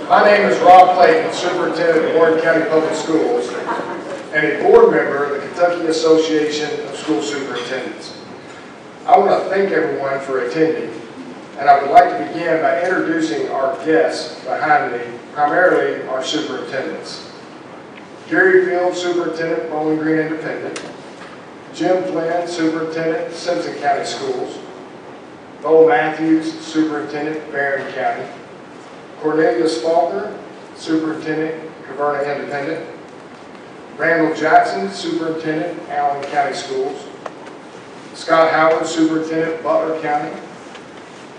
My name is Rob Clayton, Superintendent of Warren County Public Schools, and a board member of the Kentucky Association of School Superintendents. I want to thank everyone for attending, and I would like to begin by introducing our guests behind me, primarily our superintendents. Gary Field, Superintendent, Bowling Green Independent. Jim Flynn, Superintendent, Simpson County Schools. Bo Matthews, Superintendent, Barron County. Cornelius Faulkner, Superintendent, Caverna Independent. Randall Jackson, Superintendent, Allen County Schools. Scott Howard, Superintendent, Butler County.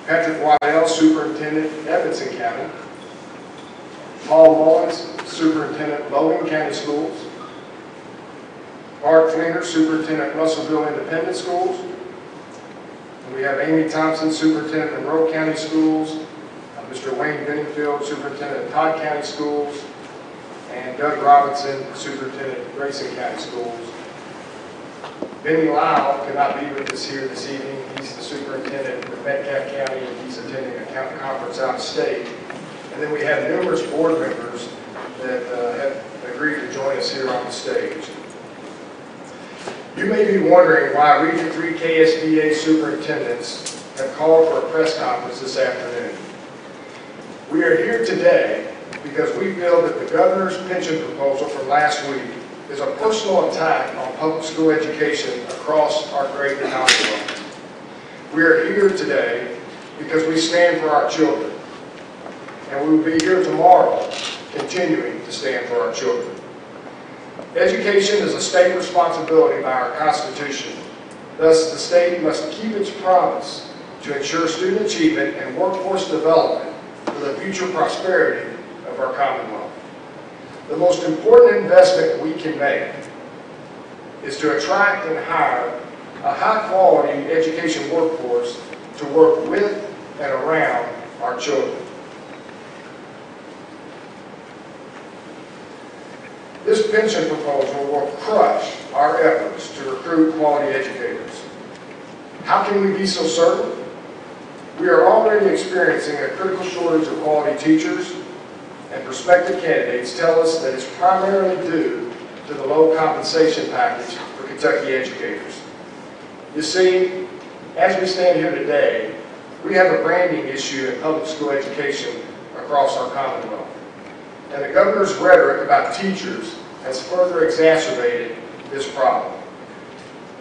Patrick Waddell, Superintendent, Edmonson County. Paul Mullins, Superintendent, Logan County Schools. Mark Fleener, Superintendent, Russellville Independent Schools. And we have Amy Thompson, Superintendent, Monroe County Schools. Mr. Wayne Benningfield, Superintendent, Todd County Schools. And Doug Robinson, Superintendent, Grayson County Schools. Benny Lyle could not be with us here this evening. He's the superintendent of Metcalfe County, and he's attending a county conference out of state. And then we have numerous board members that have agreed to join us here on the stage. You may be wondering why Region 3 KSBA superintendents have called for a press conference this afternoon. We are here today because we feel that the governor's pension proposal from last week is a personal attack on public school education across our great Commonwealth. We are here today because we stand for our children, and we will be here tomorrow continuing to stand for our children. Education is a state responsibility by our Constitution. Thus, the state must keep its promise to ensure student achievement and workforce development for the future prosperity of our Commonwealth. The most important investment we can make is to attract and hire a high-quality education workforce to work with and around our children. This pension proposal will crush our efforts to recruit quality educators. How can we be so certain? We are already experiencing a critical shortage of quality teachers, and prospective candidates tell us that it's primarily due to the low compensation package for Kentucky educators. You see, as we stand here today, we have a branding issue in public school education across our Commonwealth. And the governor's rhetoric about teachers has further exacerbated this problem.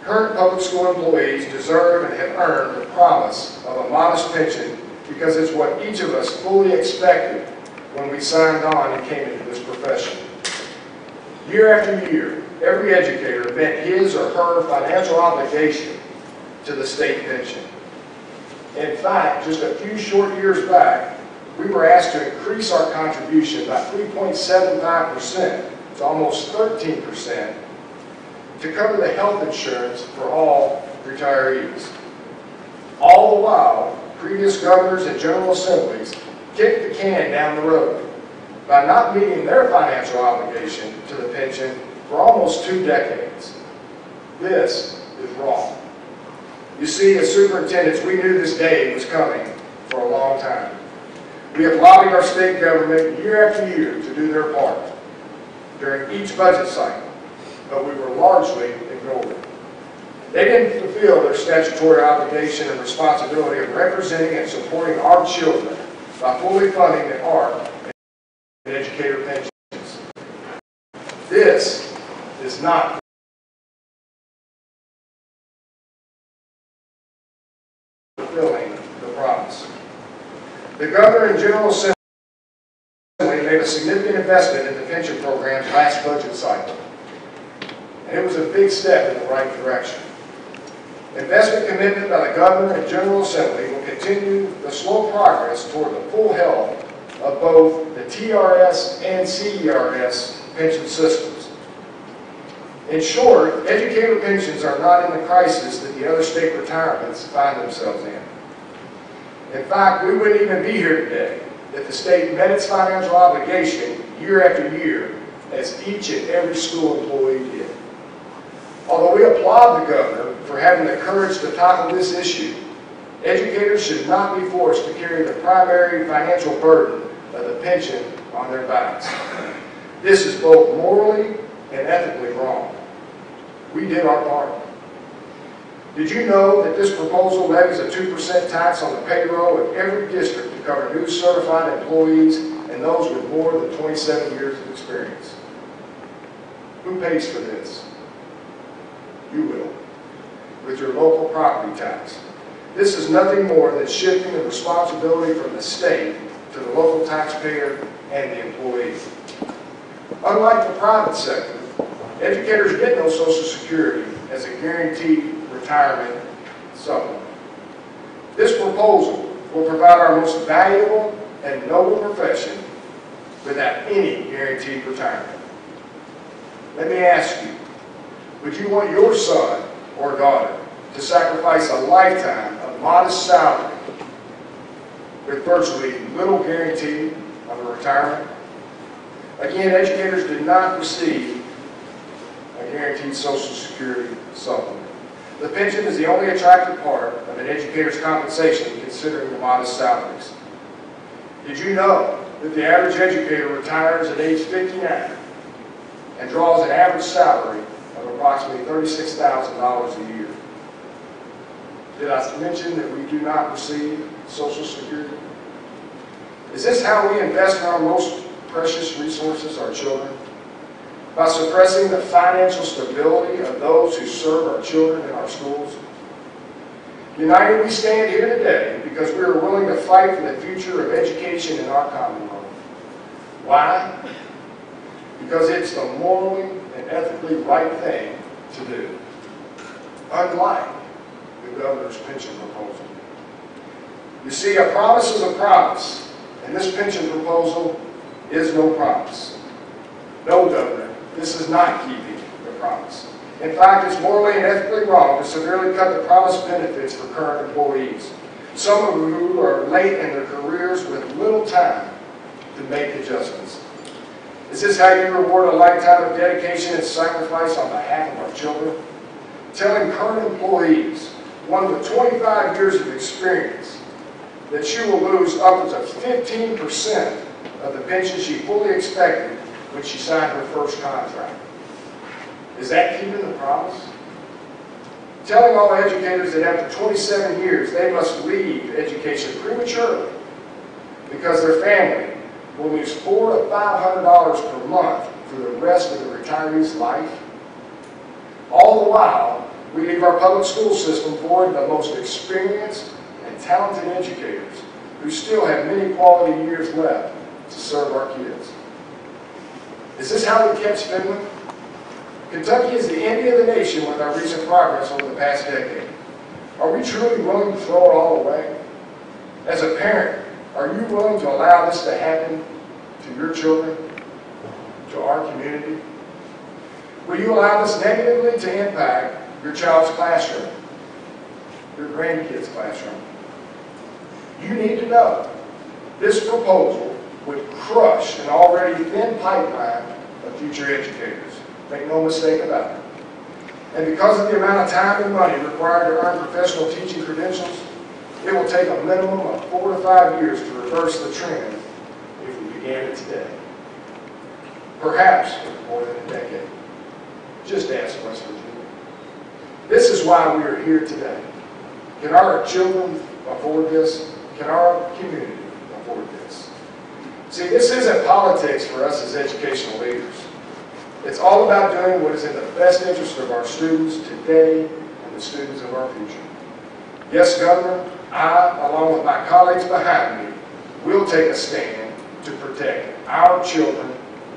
Current public school employees deserve and have earned the promise of a modest pension because it's what each of us fully expected when we signed on and came into this profession. Year after year, every educator met his or her financial obligation to the state pension. In fact, just a few short years back, we were asked to increase our contribution by 3.75% to almost 13% to cover the health insurance for all retirees. All the while, previous governors and general assemblies kicked the can down the road by not meeting their financial obligation to the pension for almost 2 decades. This is wrong. You see, as superintendents, we knew this day was coming for a long time. We have lobbied our state government year after year to do their part during each budget cycle, but we were largely ignored. They didn't fulfill their statutory obligation and responsibility of representing and supporting our children by fully funding the ARP and educator pensions. This is not fulfilling the promise. The governor and General Assembly made a significant investment in the pension programs last budget cycle, and it was a big step in the right direction. Investment commitment by the governor and General Assembly will continue the slow progress toward the full health of both the TRS and CERS pension systems. In short, educator pensions are not in the crisis that the other state retirements find themselves in. In fact, we wouldn't even be here today if the state met its financial obligation year after year as each and every school employee did. Although we applaud the governor for having the courage to tackle this issue, educators should not be forced to carry the primary financial burden of the pension on their backs. This is both morally and ethically wrong. We did our part. Did you know that this proposal levies a 2% tax on the payroll of every district to cover new certified employees and those with more than 27 years of experience? Who pays for this? You will, with your local property tax. This is nothing more than shifting the responsibility from the state to the local taxpayer and the employee. Unlike the private sector, educators get no Social Security as a guaranteed retirement supplement. This proposal will provide our most valuable and noble profession without any guaranteed retirement. Let me ask you, would you want your son or daughter to sacrifice a lifetime of modest salary with virtually little guarantee of a retirement? Again, educators do not receive a guaranteed Social Security supplement. The pension is the only attractive part of an educator's compensation considering the modest salaries. Did you know that the average educator retires at age 59 and draws an average salary of approximately $36,000 a year? Did I mention that we do not receive Social Security? Is this how we invest in our most precious resources, our children? By suppressing the financial stability of those who serve our children in our schools? United, we stand here today because we are willing to fight for the future of education in our Commonwealth. Why? Because it's the morally and ethically right thing to do, unlike the governor's pension proposal. You see, a promise is a promise, and this pension proposal is no promise. No, Governor, this is not keeping the promise. In fact, it's morally and ethically wrong to severely cut the promised benefits for current employees, some of whom are late in their careers with little time to make adjustments. Is this how you reward a lifetime of dedication and sacrifice on behalf of our children? Telling current employees, one with 25 years of experience, that she will lose upwards of 15% of the pension she fully expected when she signed her first contract. Is that keeping the promise? Telling all educators that after 27 years they must leave education prematurely because their family will lose $400 to $500 per month for the rest of the retiree's life? All the while, we leave our public school system void of the most experienced and talented educators who still have many quality years left to serve our kids. Is this how we catch Finland? Kentucky is the envy of the nation with our recent progress over the past decade. Are we truly willing to throw it all away? As a parent, are you willing to allow this to happen to your children, to our community? Will you allow this negatively to impact your child's classroom, your grandkids' classroom? You need to know this proposal would crush an already thin pipeline of future educators. Make no mistake about it. And because of the amount of time and money required to earn professional teaching credentials, it will take a minimum of 4 to 5 years to reverse the trend if we began it today. Perhaps more than a decade. Just ask West Virginia. This is why we are here today. Can our children afford this? Can our community afford this? See, this isn't politics for us as educational leaders. It's all about doing what is in the best interest of our students today and the students of our future. Yes, Governor, I, along with my colleagues behind me, will take a stand to protect our children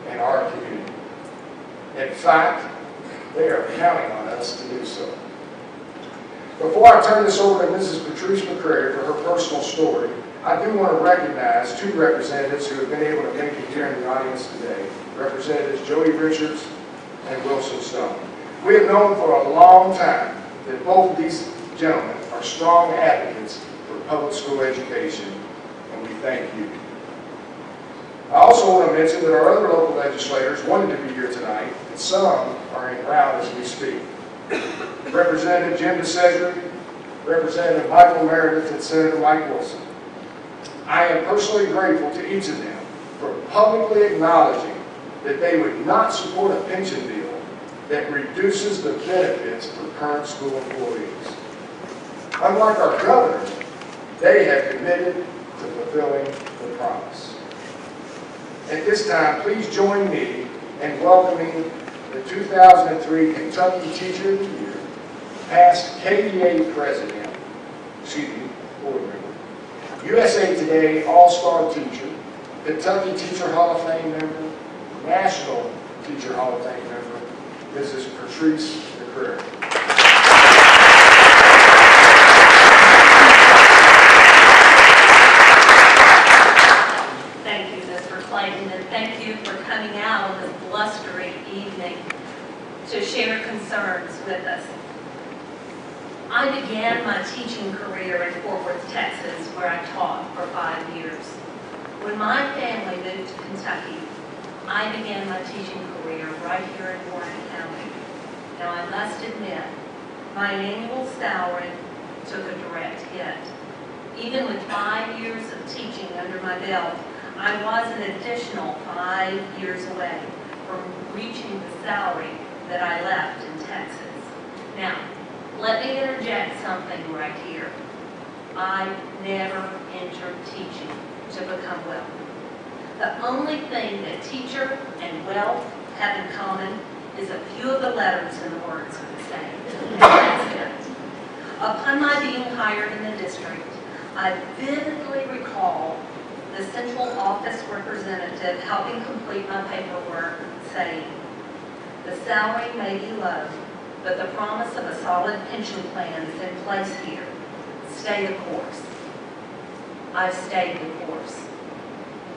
and our community. In fact, they are counting on us to do so. Before I turn this over to Mrs. Patrice McCrary for her personal story, I do want to recognize 2 representatives who have been able to make it here in the audience today. Representatives Jody Richards and Wilson Stone. We have known for a long time that both of these gentlemen are strong advocates for public school education, and we thank you. I also want to mention that our other local legislators wanted to be here tonight, and some are en route as we speak. Representative Jim DeCesare, Representative Michael Meredith, and Senator Mike Wilson. I am personally grateful to each of them for publicly acknowledging that they would not support a pension bill that reduces the benefits for current school employees. Unlike our governor, they have committed to fulfilling the promise. At this time, please join me in welcoming the 2003 Kentucky Teacher of the Year, past KDA President, board member, USA Today All-Star Teacher, Kentucky Teacher Hall of Fame member, National Teacher Hall of Fame member, Mrs. Patrice McCrary. Thank you, Mr. Clayton, and thank you for coming out on this blustery evening to share concerns with us. I began my teaching career in Fort Worth, Texas, where I taught for 5 years. When my family moved to Kentucky, I began my teaching career right here in Warren County. Now, I must admit, my annual salary took a direct hit. Even with 5 years of teaching under my belt, I was an additional 5 years away from reaching the salary that I left in Texas. Now, let me interject something right here. I never entered teaching to become wealthy. The only thing that teacher and wealth have in common is a few of the letters in the words of the saying. And that's it. Upon my being hired in the district, I vividly recall the central office representative helping complete my paperwork saying, "The salary may be low, but the promise of a solid pension plan is in place here. Stay the course." I've stayed the course.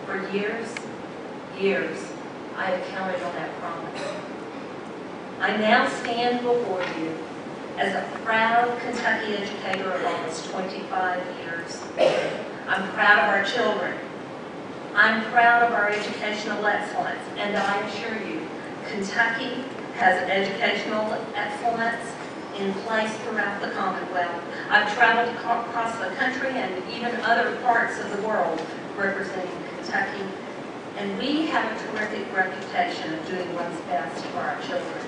For years, I have counted on that promise. I now stand before you as a proud Kentucky educator of almost 25 years. I'm proud of our children. I'm proud of our educational excellence, and I assure you, Kentucky has educational excellence in place throughout the Commonwealth. I've traveled across the country and even other parts of the world representing Kentucky, and we have a terrific reputation of doing what's best for our children.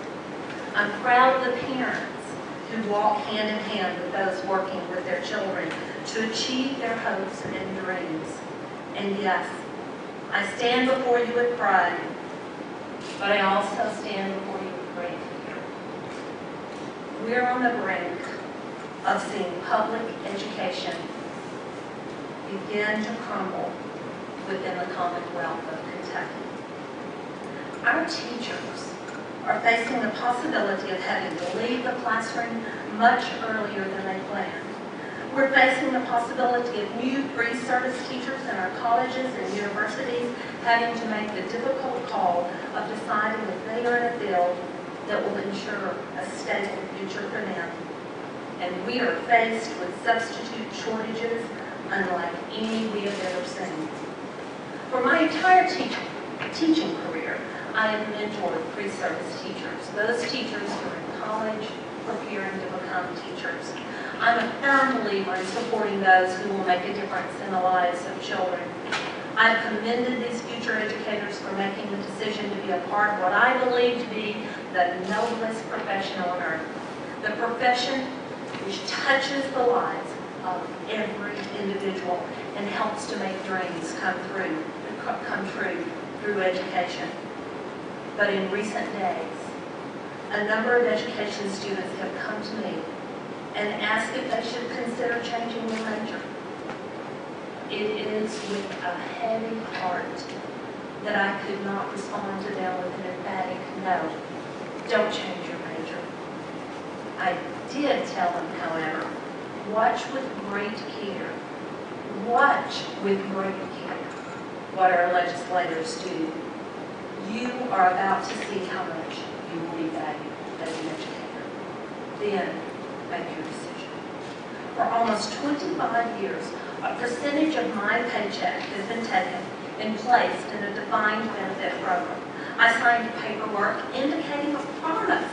I'm proud of the parents who walk hand in hand with those working with their children to achieve their hopes and dreams. And yes, I stand before you with pride, but I also stand before you with great fear. We're on the brink of seeing public education begin to crumble within the Commonwealth of Kentucky. Our teachers are facing the possibility of having to leave the classroom much earlier than they planned. We're facing the possibility of new pre-service teachers in our colleges and universities having to make the difficult call of deciding if they are in a field that will ensure a stable future for them. And we are faced with substitute shortages unlike any we have ever seen. For my entire teaching career, I have mentored pre-service teachers, those teachers who are in college preparing to become teachers. I'm a firm believer in supporting those who will make a difference in the lives of children. I've commended these future educators for making the decision to be a part of what I believe to be the noblest profession on earth, the profession which touches the lives of every individual and helps to make dreams come true through education. But in recent days, a number of education students have come to me and asked if they should consider changing their major. It is with a heavy heart that I could not respond to them with an emphatic no, don't change your major. I did tell them, however, watch with great care what our legislators do. You are about to see how much you will be valued as an educator. Then make your decision. For almost 25 years, a percentage of my paycheck has been taken and placed in a defined benefit program. I signed paperwork indicating a promise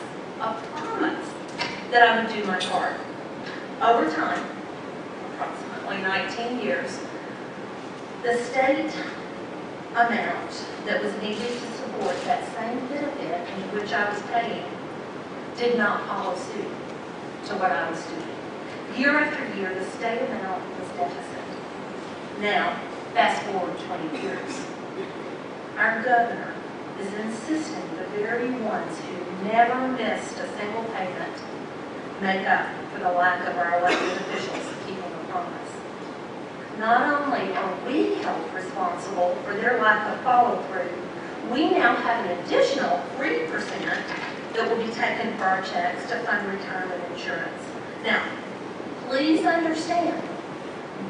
that I would do my part. Over time, approximately 19 years, the state amount that was needed to support that same benefit into which I was paying did not follow suit to what I was doing. Year after year, the state amount was deficit. Now, fast forward 20 years. Our governor is insisting the very ones who never missed a single payment make up for the lack of our elected officials keeping a promise. Not only are we held responsible for their lack of follow-through, we now have an additional 3% that will be taken for our checks to fund retirement insurance. Now, please understand,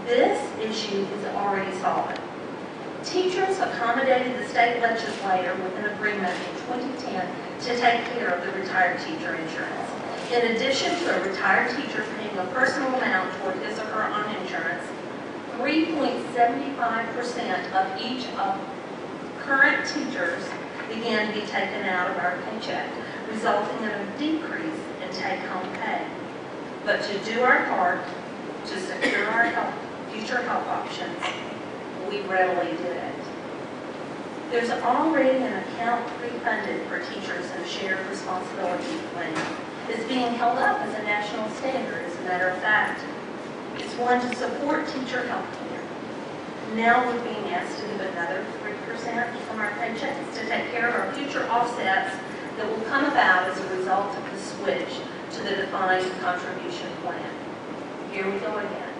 this issue is already solved. Teachers accommodated the state legislature with an agreement in 2010 to take care of the retired teacher insurance. In addition to a retired teacher paying a personal amount toward his or her own insurance, 3.75% of each of current teachers began to be taken out of our paycheck, resulting in a decrease in take-home pay. But to do our part to secure our future health options, we readily did it. There's already an account pre-funded for teachers in a shared responsibility plan. It's being held up as a national standard, as a matter of fact. It's one to support teacher health care. Now we're being asked to give another 3% from our paychecks to take care of our future offsets that will come about as a result of the switch to the defined contribution plan. Here we go again.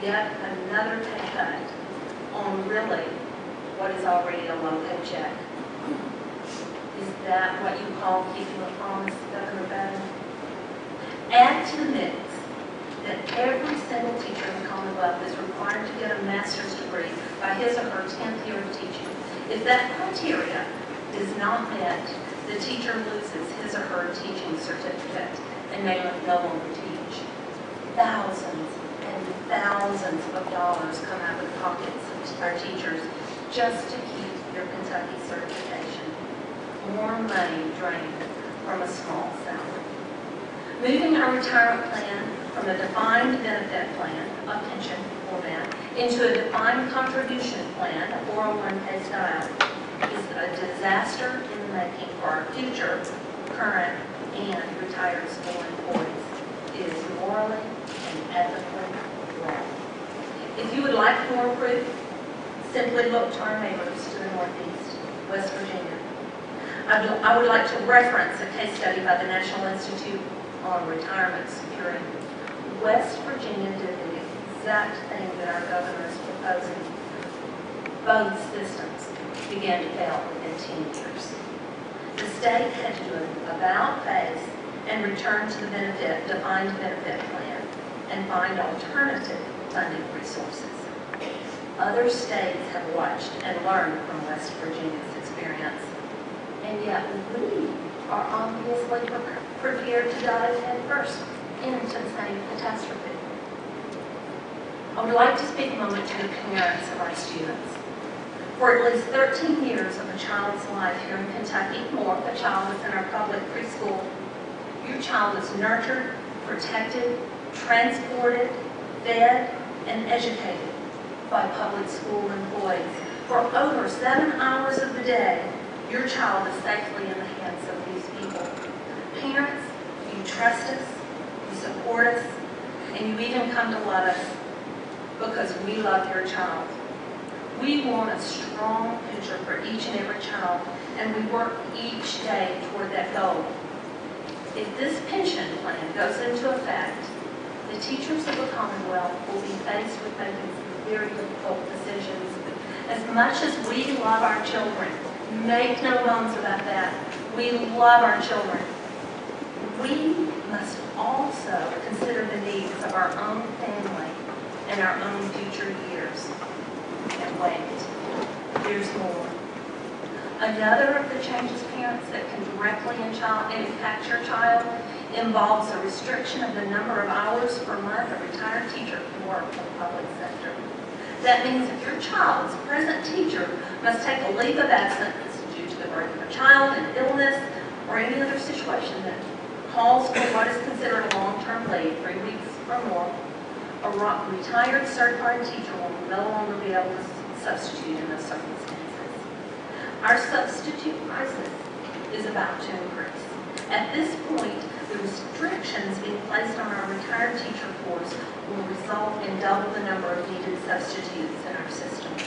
Yet another pay cut on really what is already a low paycheck. Is that what you call keeping a promise, Governor Bannon? Add to the mix that every single teacher in the Commonwealth is required to get a master's degree by his or her 10th year of teaching. If that criteria is not met, the teacher loses his or her teaching certificate and may no longer teach. Thousands and thousands of dollars come out of the pockets of our teachers just to keep their Kentucky certification. More money drained from a small salary. Moving our retirement plan from a defined benefit plan, a pension format, into a defined contribution plan, a 401k style, is a disaster in the making for our future, current, and retired school employees. It is morally and ethically wrong. If you would like more proof, simply look to our neighbors to the northeast, West Virginia. I would like to reference a case study by the National Institute on Retirement Security. West Virginia did the exact thing that our governor is proposing. Both systems began to fail within 10 years. The state had to do an about-face and return to the defined benefit plan and find alternative funding resources. Other states have watched and learned from West Virginia's experience. And yet we are obviously prepared to dive headfirst into the same catastrophe. I would like to speak a moment to the parents of our students. For at least 13 years of a child's life here in Kentucky, or if a child is in our public preschool, your child is nurtured, protected, transported, fed, and educated by public school employees. For over 7 hours of the day, your child is safely in the hands of these people. Parents, you trust us, you support us, and you even come to love us because we love your child. We want a strong future for each and every child, and we work each day toward that goal. If this pension plan goes into effect, the teachers of the Commonwealth will be faced with making some very difficult decisions. As much as we love our children, make no bones about that, we love our children, we must also consider the needs of our own family and our own future years. And wait, there's more. Another of the changes, parents, that can directly impact your child involves a restriction of the number of hours per month a retired teacher can work in the public sector. That means if your child's present teacher must take a leave of absence due to the birth of a child, an illness, or any other situation that calls for what is considered a long-term leave, 3 weeks or more, a retired certified teacher will no longer be able to substitute in those circumstances. Our substitute crisis is about to increase. At this point, the restrictions being placed on our retired teacher force will result in double the number of needed substitutes in our systems.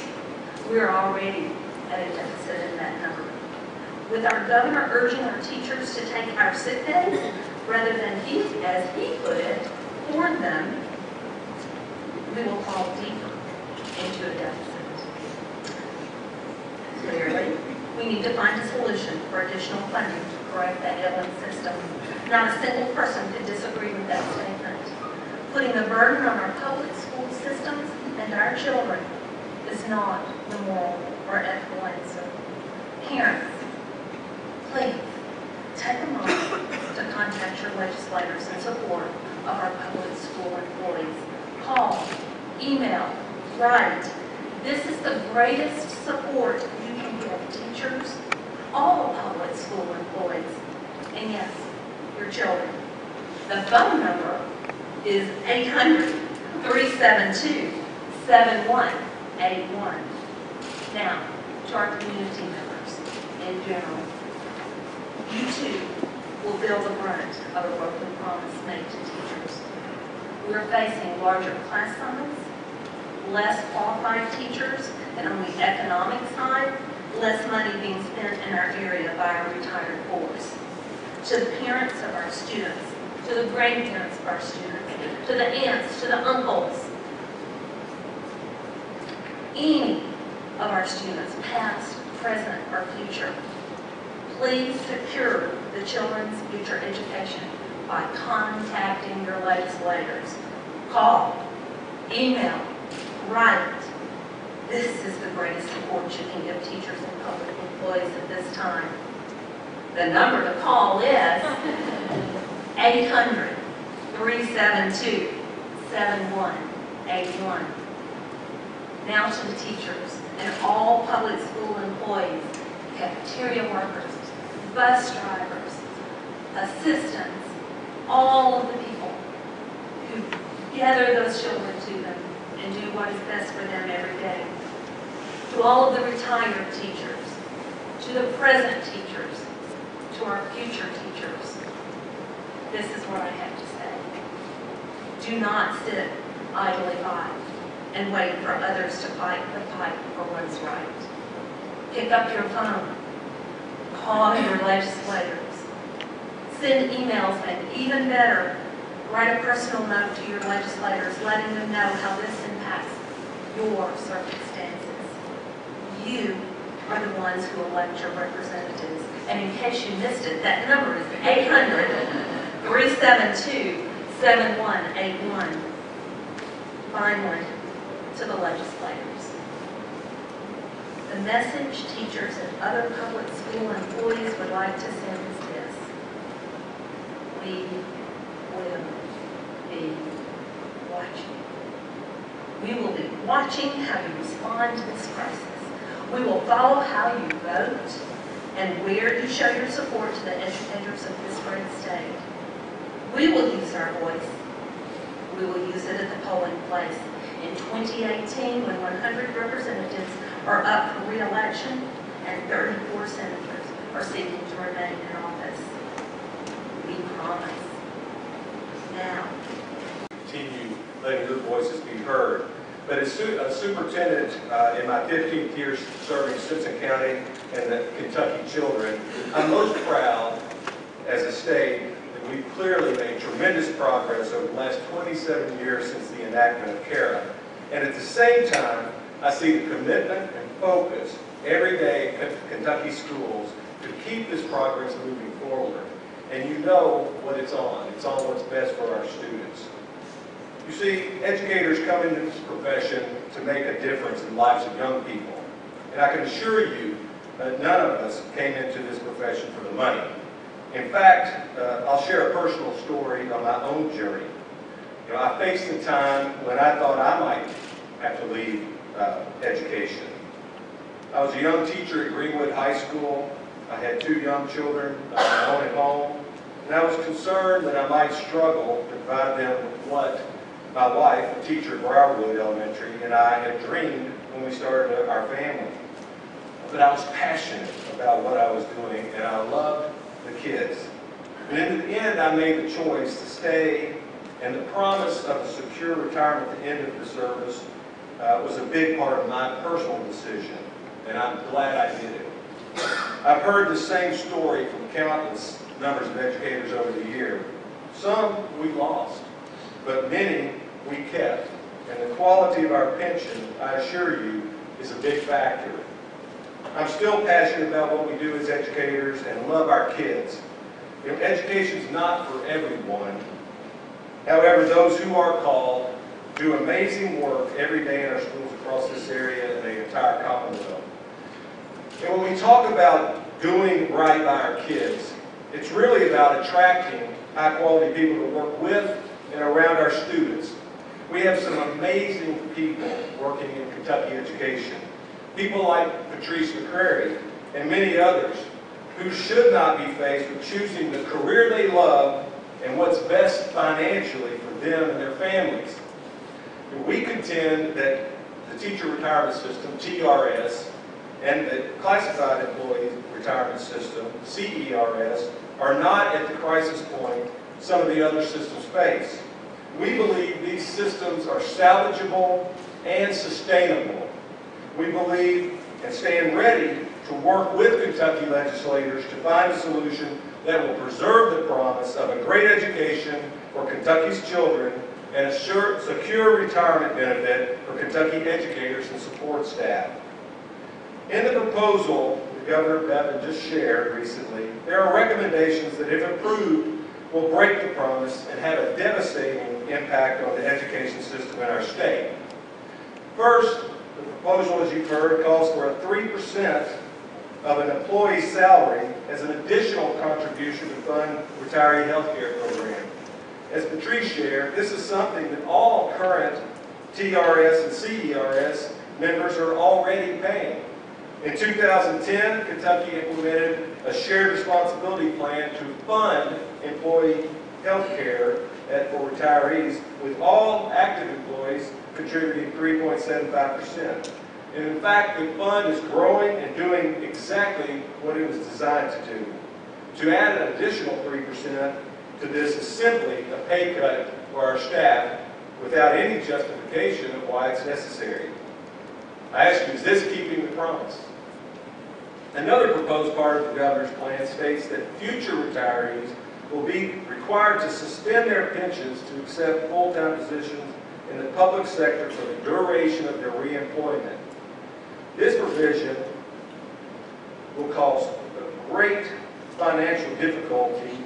We are already at a deficit in that number. With our governor urging our teachers to take our sick days, rather than as he put it, hoard them, we will fall deeper into a deficit. Clearly, we need to find a solution for additional funding to correct that ailing system. Not a single person could disagree with that statement. Putting the burden on our public school systems and our children is not the moral or ethical answer. Parents, please take a moment to contact your legislators in support of our public school employees. Call, email, write. This is the greatest support you can give teachers, all public school employees, and yes, your children. The phone number is 800-372-7181. Now, to our community members in general, you too will feel the brunt of a broken promise made to teachers. We are facing larger class size, less qualified teachers, and on the economic side, less money being spent in our area by our retired force. To the parents of our students, to the grandparents of our students, to the aunts, to the uncles, any of our students, past, present, or future, please secure the children's future education by contacting your legislators. Call, email, write. This is the greatest support you can give teachers and public employees at this time. The number to call is 800-372-7181. Now to the teachers and all public school employees, cafeteria workers, bus drivers, assistants, all of the people who gather those children to them and do what is best for them every day. To all of the retired teachers, to the present teachers, to our future teachers, this is what I have to say. Do not sit idly by and wait for others to fight the fight for what's right. Pick up your phone, call your legislators, send emails, and even better, write a personal note to your legislators letting them know how this impacts your circumstances. You are the ones who elect your representatives. And in case you missed it, that number is 800-372-7181. Finally, to the legislators. The message teachers and other public school employees would like to send is this: we will be watching. We will be watching how you respond to this crisis. We will follow how you vote and where you show your support to the educators of this great state. We will use our voice. We will use it at the polling place. In 2018, when 100 representatives are up for re-election and 34 senators are seeking to remain in office. We promise. Now, continue letting your voices be heard. But as a superintendent in my 15th year serving Simpson County and the Kentucky children, I'm most proud as a state that we've clearly made tremendous progress over the last 27 years since the enactment of CARA. And at the same time, I see the commitment and focus every day at Kentucky schools to keep this progress moving forward. And you know what it's on. It's on what's best for our students. You see, educators come into this profession to make a difference in the lives of young people. And I can assure you that none of us came into this profession for the money. In fact, I'll share a personal story on my own journey. You know, I faced a time when I thought I might have to leave education. I was a young teacher at Greenwood High School. I had 2 young children of my own at home. And I was concerned that I might struggle to provide them with what my wife, a teacher at Briarwood Elementary, and I had dreamed when we started our family. But I was passionate about what I was doing, and I loved the kids. And in the end, I made the choice to stay, and the promise of a secure retirement at the end of the service was a big part of my personal decision, and I'm glad I did it. I've heard the same story from countless numbers of educators over the year. Some we lost, but many we kept. And the quality of our pension, I assure you, is a big factor. I'm still passionate about what we do as educators and love our kids. You know, education's not for everyone. However, those who are called do amazing work every day in our schools across this area and the entire Commonwealth. And when we talk about doing right by our kids, it's really about attracting high-quality people to work with and around our students. We have some amazing people working in Kentucky education. People like Patrice McCrary and many others who should not be faced with choosing the career they love and what's best financially for them and their families. And we contend that the Teacher Retirement System, TRS, and the Classified Employee Retirement System, CERS, are not at the crisis point some of the other systems face. We believe these systems are salvageable and sustainable. We believe and stand ready to work with Kentucky legislators to find a solution that will preserve the promise of a great education for Kentucky's children and a secure retirement benefit for Kentucky educators and support staff. In the proposal that Governor Bevin just shared recently, there are recommendations that, if approved, will break the promise and have a devastating impact on the education system in our state. First, the proposal, as you've heard, calls for a 3% of an employee's salary as an additional contribution to fund retiree health care program. As Patrice shared, this is something that all current TRS and CERS members are already paying. In 2010, Kentucky implemented a shared responsibility plan to fund employee health care for retirees, with all active employees contributing 3.75%. And in fact, the fund is growing and doing exactly what it was designed to do. To add an additional 3% to this is simply a pay cut for our staff without any justification of why it's necessary. I ask you, is this keeping the promise? Another proposed part of the governor's plan states that future retirees will be required to suspend their pensions to accept full-time positions in the public sector for the duration of their reemployment. This provision will cause a great financial difficulty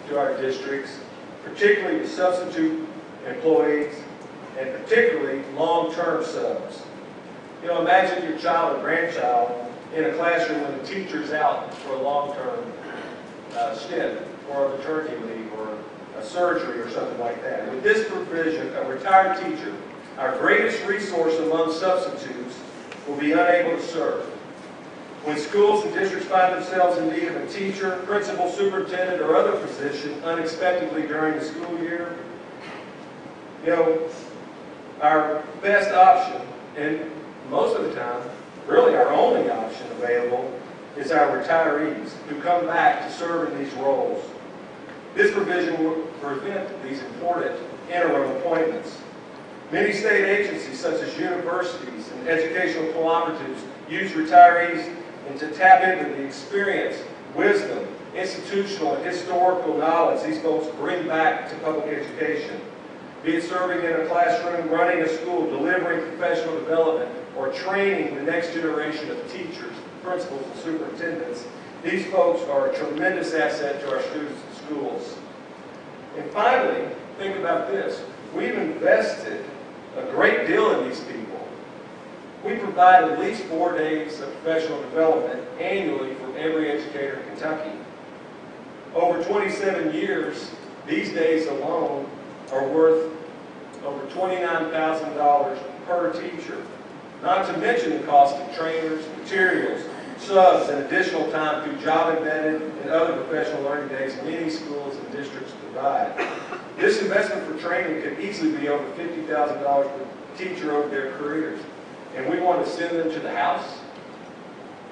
to our districts, particularly with substitute employees and particularly long-term subs. You know, imagine your child or grandchild in a classroom when the teacher's out for a long-term stint or a maternity leave or a surgery or something like that. With this provision, a retired teacher, our greatest resource among substitutes, will be unable to serve. When schools and districts find themselves in need of a teacher, principal, superintendent, or other position unexpectedly during the school year, you know, our best option, and most of the time, really our only option available, is our retirees who come back to serve in these roles. This provision will prevent these important interim appointments. Many state agencies, such as universities and educational cooperatives, use retirees and to tap into the experience, wisdom, institutional and historical knowledge these folks bring back to public education. Be it serving in a classroom, running a school, delivering professional development, or training the next generation of teachers, principals, and superintendents, these folks are a tremendous asset to our students and schools. And finally, think about this. We've invested a great deal in these people. We provide at least 4 days of professional development annually for every educator in Kentucky. Over 27 years, these days alone are worth over $29,000 per teacher. Not to mention the cost of trainers, materials, subs, and additional time through job-embedded and other professional learning days many schools and districts provide. This investment for training could easily be over $50,000 per teacher over their careers. and we want to send them to the House?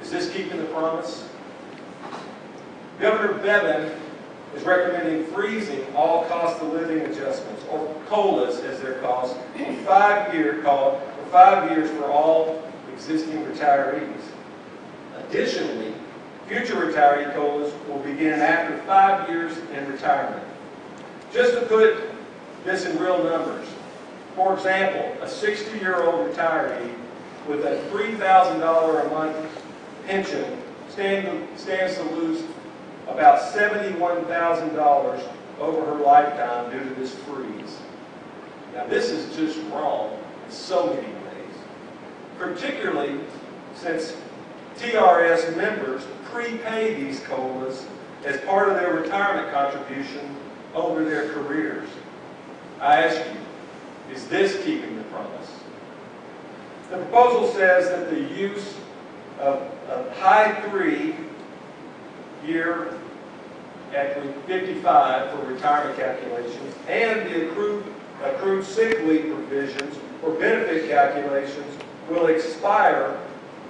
Is this keeping the promise? Governor Bevin is recommending freezing all cost of living adjustments, or COLAs as they're called, for 5 years for all existing retirees. Additionally, future retiree COLAs will begin after 5 years in retirement. Just to put this in real numbers, for example, a 60-year-old retiree with a $3,000 a month pension stands to lose about $71,000 over her lifetime due to this freeze. Now this is just wrong in so many ways, particularly since TRS members prepay these COLAs as part of their retirement contribution over their careers. I ask you, is this keeping the promise? The proposal says that the use of a high 3-year at 55 for retirement calculations and the accrued sick leave provisions for benefit calculations will expire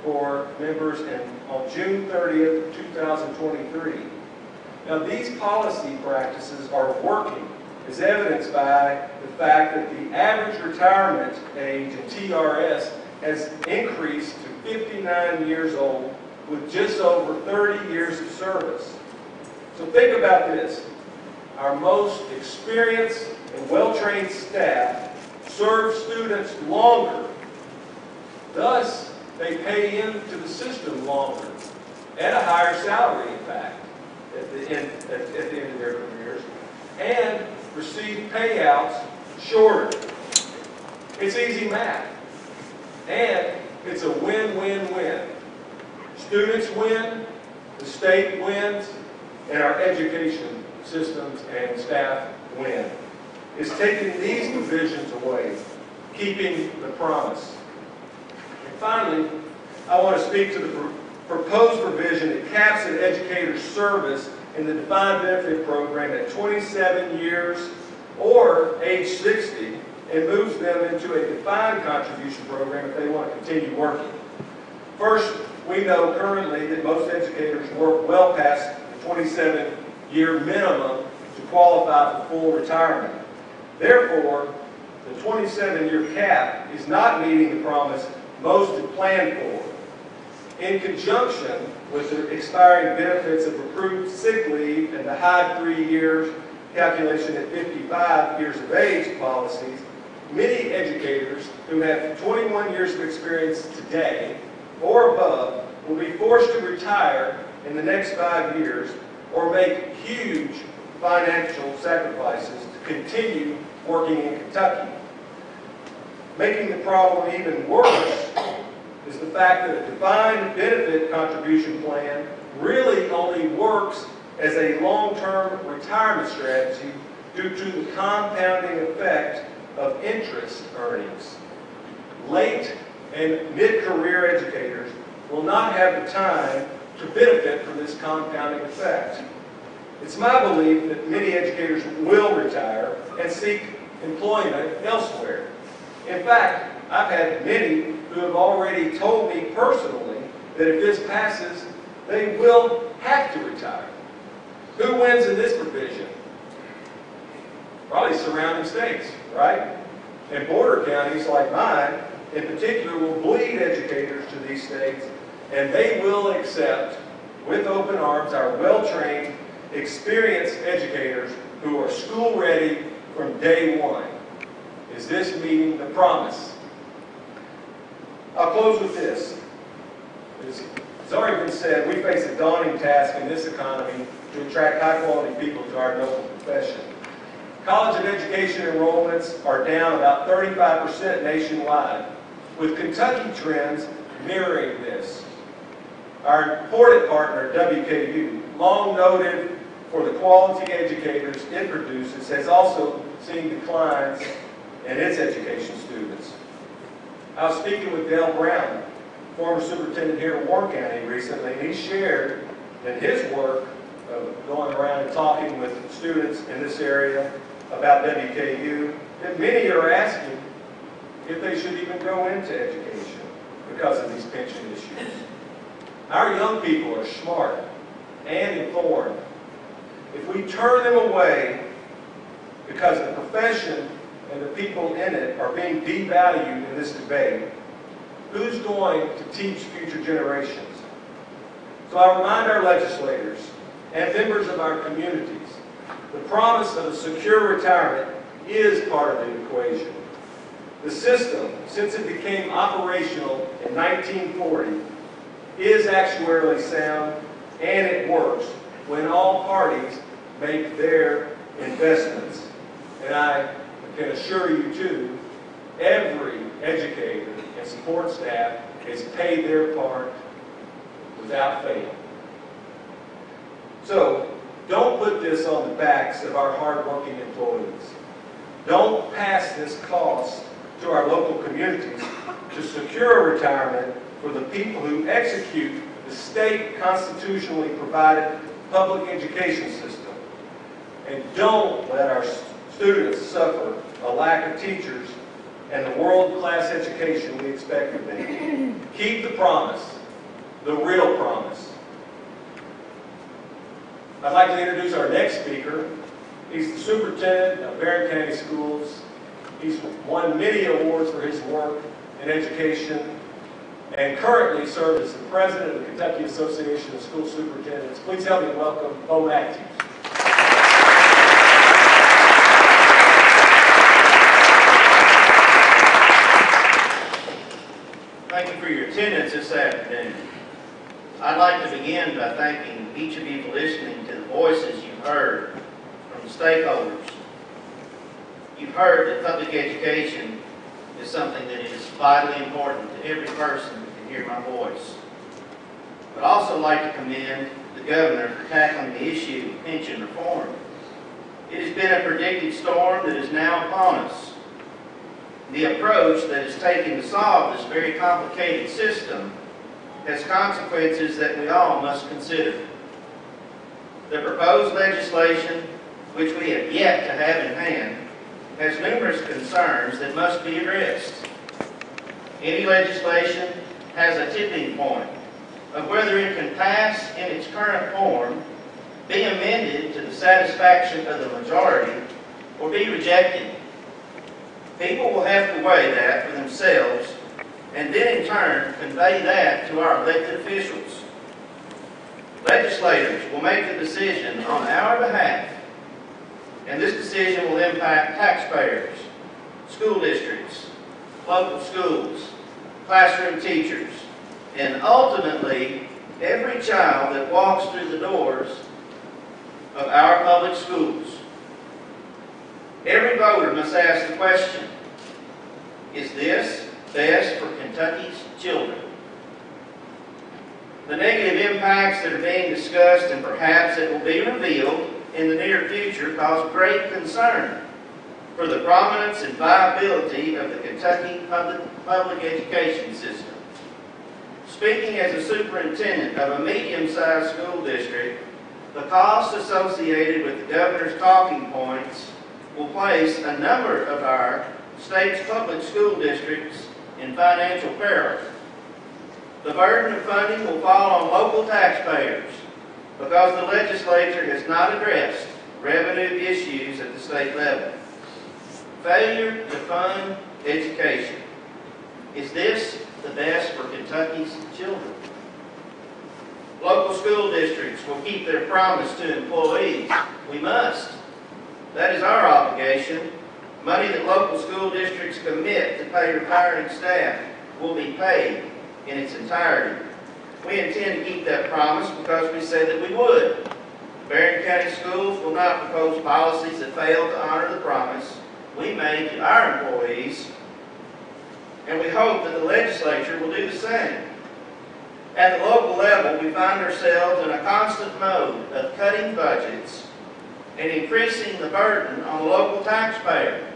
for members on June 30th, 2023. Now these policy practices are working, as evidenced by the fact that the average retirement age in TRS has increased to 59 years old with just over 30 years of service. So think about this. Our most experienced and well-trained staff serve students longer. Thus, they pay into the system longer at a higher salary, in fact, at the end of their careers, and receive payouts shorter. It's easy math, and it's a win-win-win. Students win, the state wins, and our education systems and staff win. It's taking these provisions away, keeping the promise. And finally, I want to speak to the proposed provision that caps an educator's service in the defined benefit program at 27 years or age 60 and moves them into a defined contribution program if they want to continue working. First, we know currently that most educators work well past the 27-year minimum to qualify for full retirement. Therefore, the 27-year cap is not meeting the promise most had planned for. In conjunction with the expiring benefits of accrued sick leave and the high 3 years calculation at 55 years of age policies, many educators who have 21 years of experience today or above will be forced to retire in the next 5 years or make huge financial sacrifices to continue working in Kentucky. Making the problem even worse is the fact that a defined benefit contribution plan really only works as a long-term retirement strategy due to the compounding effect of interest earnings. Late and mid-career educators will not have the time to benefit from this compounding effect. It's my belief that many educators will retire and seek employment elsewhere. In fact, I've had many who have already told me personally that if this passes, they will have to retire. Who wins in this provision? Probably surrounding states, right? And border counties like mine, in particular, will bleed educators to these states, and they will accept, with open arms, our well-trained, experienced educators who are school-ready from day one. Is this meeting the promise? I'll close with this. It's already been said, we face a daunting task in this economy to attract high-quality people to our noble profession. College and education enrollments are down about 35% nationwide, with Kentucky trends mirroring this. Our important partner, WKU, long noted for the quality educators it produces, has also seen declines in its education students. I was speaking with Dale Brown, former superintendent here in Warren County recently, and he shared in his work of going around and talking with students in this area about WKU, that many are asking if they should even go into education. because of these pension issues. Our young people are smart and informed. If we turn them away because the profession and the people in it are being devalued in this debate, who's going to teach future generations? So I remind our legislators and members of our communities, the promise of a secure retirement is part of the equation. The system, since it became operational in 1940, is actuarially sound, and it works when all parties make their investments. And I can assure you too, every educator and support staff has paid their part without fail. So, don't put this on the backs of our hardworking employees. Don't pass this cost to our local communities to secure a retirement for the people who execute the state constitutionally provided public education system. And don't let our students suffer a lack of teachers and the world-class education we expect of them. Keep the promise, the real promise. I'd like to introduce our next speaker. He's the superintendent of Barron County Schools. He's won many awards for his work in education and currently serves as the president of the Kentucky Association of School Superintendents. Please help me welcome Bo Matthews. Thank you for your attendance this afternoon. I'd like to begin by thanking each of you for listening to the voices you've heard from the stakeholders. You've heard that public education is something that is vitally important to every person who can hear my voice. I'd also like to commend the governor for tackling the issue of pension reform. It has been a predicted storm that is now upon us. The approach that is taken to solve this very complicated system has consequences that we all must consider. The proposed legislation, which we have yet to have in hand, has numerous concerns that must be addressed. Any legislation has a tipping point of whether it can pass in its current form, be amended to the satisfaction of the majority, or be rejected. People will have to weigh that for themselves and then in turn convey that to our elected officials. Legislators will make the decision on our behalf, and this decision will impact taxpayers, school districts, local schools, classroom teachers, and ultimately every child that walks through the doors of our public schools. Every voter must ask the question, is this best for Kentucky's children? The negative impacts that are being discussed and perhaps that will be revealed in the near future cause great concern for the prominence and viability of the Kentucky public education system. Speaking as a superintendent of a medium-sized school district, the costs associated with the governor's talking points will place a number of our state's public school districts in financial peril. The burden of funding will fall on local taxpayers because the legislature has not addressed revenue issues at the state level. Failure to fund education. Is this the best for Kentucky's children? Local school districts will keep their promise to employees. We must. That is our obligation. Money that local school districts commit to pay retiring staff will be paid in its entirety. We intend to keep that promise because we said that we would. Barron County Schools will not propose policies that fail to honor the promise we made to our employees, and we hope that the legislature will do the same. At the local level, we find ourselves in a constant mode of cutting budgets and increasing the burden on the local taxpayer,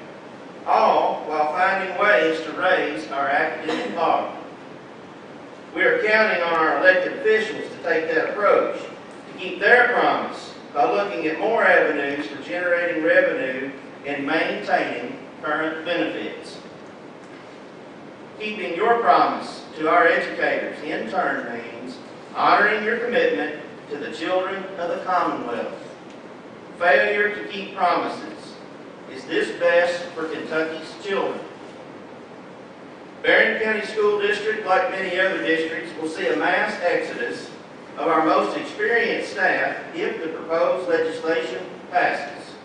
all while finding ways to raise our academic bar. We are counting on our elected officials to take that approach, to keep their promise by looking at more avenues for generating revenue and maintaining current benefits. Keeping your promise to our educators in turn means honoring your commitment to the children of the Commonwealth. Failure to keep promises. Is this best for Kentucky's children? Barron County School District, like many other districts, will see a mass exodus of our most experienced staff if the proposed legislation passes.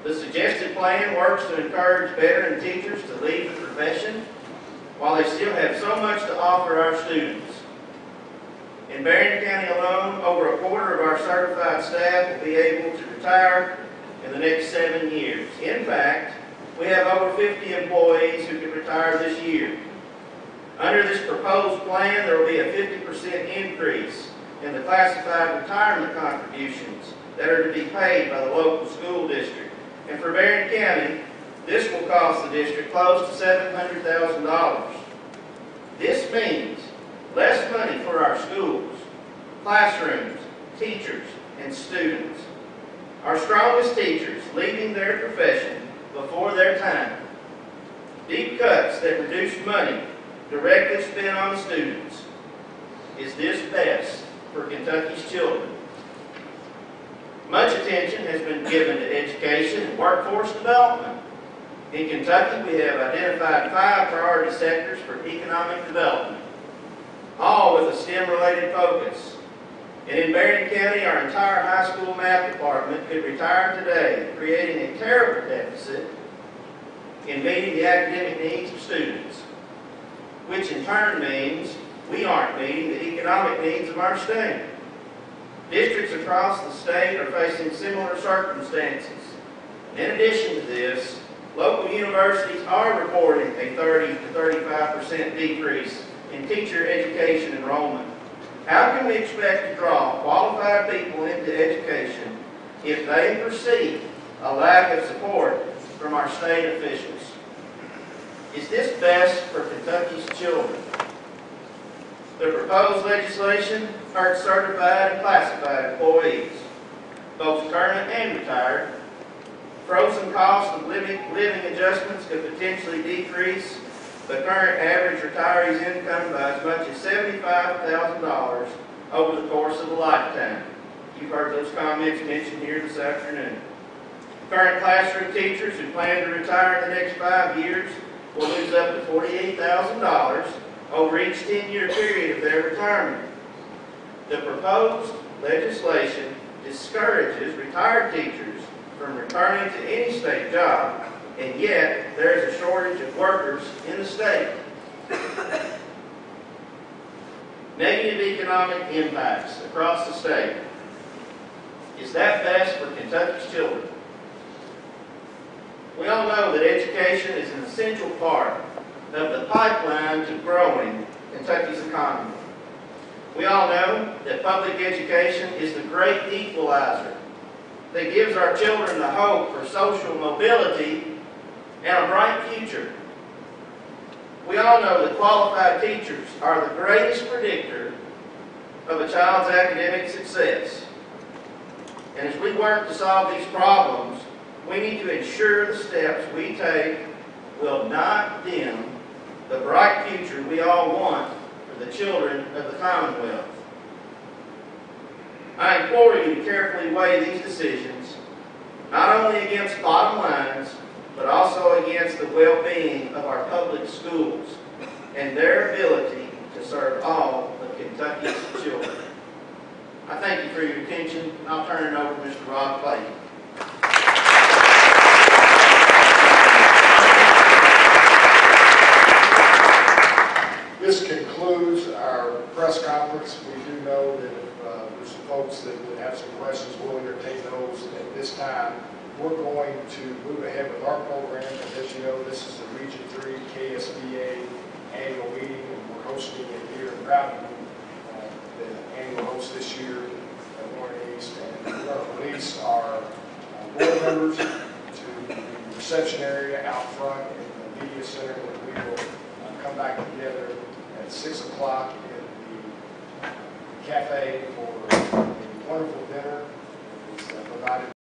The suggested plan works to encourage veteran teachers to leave the profession while they still have so much to offer our students. In Barron County alone, over a quarter of our certified staff will be able to retire in the next 7 years. In fact, we have over 50 employees who can retire this year. Under this proposed plan, there will be a 50% increase in the classified retirement contributions that are to be paid by the local school district. And for Barron County, this will cost the district close to $700,000. This means less money for our schools, classrooms, teachers, and students. Our strongest teachers leaving their profession before their time. Deep cuts that reduce money directly spent on students. Is this best for Kentucky's children? Much attention has been given to education and workforce development. In Kentucky, we have identified 5 priority sectors for economic development, all with a STEM-related focus. And in Barron County, our entire high school math department could retire today, creating a terrible deficit in meeting the academic needs of students, which in turn means we aren't meeting the economic needs of our state. Districts across the state are facing similar circumstances. In addition to this, local universities are reporting a 30 to 35% decrease in teacher education enrollment. How can we expect to draw qualified people into education if they perceive a lack of support from our state officials? Is this best for Kentucky's children? The proposed legislation hurts certified and classified employees, both current and retired. Frozen cost of living adjustments could potentially decrease the current average retiree's income by as much as $75,000 over the course of a lifetime. You've heard those comments mentioned here this afternoon. Current classroom teachers who plan to retire in the next 5 years will lose up to $48,000 over each 10-year period of their retirement. The proposed legislation discourages retired teachers from returning to any state job, and yet there is a shortage of workers in the state. Negative economic impacts across the state. Is that best for Kentucky's children? We all know that education is an essential part of the pipeline to growing Kentucky's economy. We all know that public education is the great equalizer that gives our children the hope for social mobility and a bright future. We all know that qualified teachers are the greatest predictor of a child's academic success. And as we work to solve these problems, we need to ensure the steps we take will not dim the bright future we all want for the children of the Commonwealth. I implore you to carefully weigh these decisions, not only against bottom lines, but also against the well-being of our public schools and their ability to serve all of Kentucky's children. I thank you for your attention, and I'll turn it over to Mr. Rob Clayton. This concludes our press conference. We do know that if there's some folks that would have some questions, we'll entertain those at this time. We're going to move ahead with our program. And as you know, this is the Region 3 KSBA annual meeting, and we're hosting it here in Broughton, the annual host this year at Warren East. And we're going to release our board members to the reception area out front in the media center, where we will come back together at 6 o'clock in the cafe for a wonderful dinner. It's provided